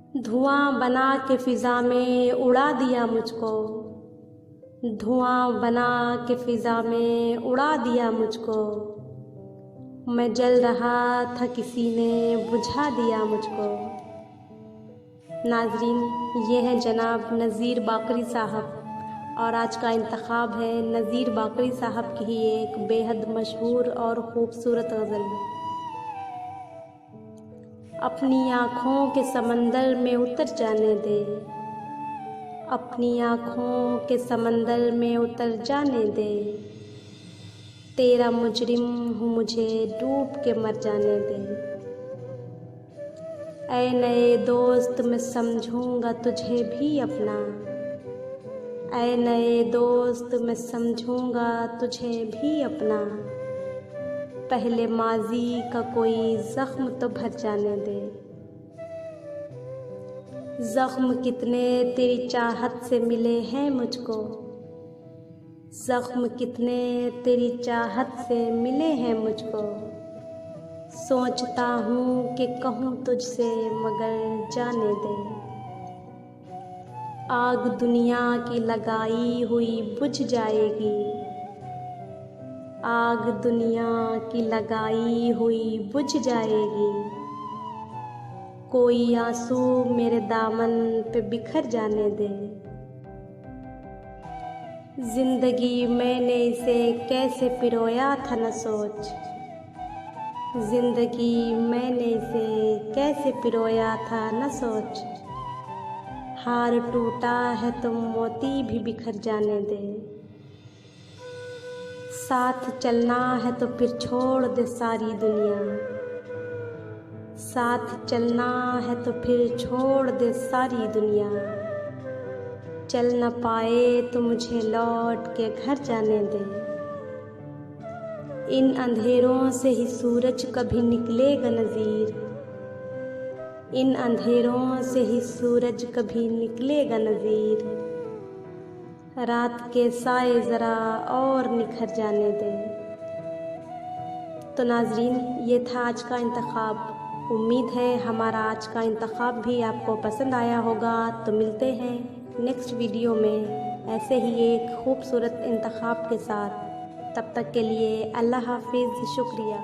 धुआं बना के फ़िज़ा में उड़ा दिया मुझको, धुआं बना के फ़िज़ा में उड़ा दिया मुझको। मैं जल रहा था किसी ने बुझा दिया मुझको। नाज़रीन, ये हैं जनाब नज़ीर बाक़री साहब और आज का इंतखाब है नज़ीर बाक़री साहब की ही एक बेहद मशहूर और ख़ूबसूरत गज़ल। अपनी आँखों के समंदर में उतर जाने दे, अपनी आँखों के समंदर में उतर जाने दे। तेरा मुजरिम हूँ मुझे डूब के मर जाने दे। ऐ नए दोस्त मैं समझूंगा तुझे भी अपना, ऐ नए दोस्त मैं समझूंगा तुझे भी अपना। पहले माजी का कोई ज़ख्म तो भर जाने दे। ज़ख्म कितने तेरी चाहत से मिले हैं मुझको, ज़ख्म कितने तेरी चाहत से मिले हैं मुझको। सोचता हूँ कि कहूँ तुझसे मगर जाने दे। आग दुनिया की लगाई हुई बुझ जाएगी, आग दुनिया की लगाई हुई बुझ जाएगी। कोई आंसू मेरे दामन पे बिखर जाने दे। ज़िंदगी मैंने इसे कैसे पिरोया था न सोच, ज़िंदगी मैंने इसे कैसे पिरोया था न सोच। हार टूटा है तो मोती भी बिखर जाने दे। साथ चलना है तो फिर छोड़ दे सारी दुनिया, साथ चलना है तो फिर छोड़ दे सारी दुनिया। चल न पाए तो मुझे लौट के घर जाने दे। इन अंधेरों से ही सूरज कभी निकलेगा नज़ीर, इन अंधेरों से ही सूरज कभी निकलेगा नज़ीर। रात के साए ज़रा और निखर जाने दे। तो नाज़रीन, ये था आज का इंतखाब। उम्मीद है हमारा आज का इंतखाब भी आपको पसंद आया होगा। तो मिलते हैं नेक्स्ट वीडियो में ऐसे ही एक ख़ूबसूरत इंतखाब के साथ। तब तक के लिए अल्लाह हाफ़िज़, शुक्रिया।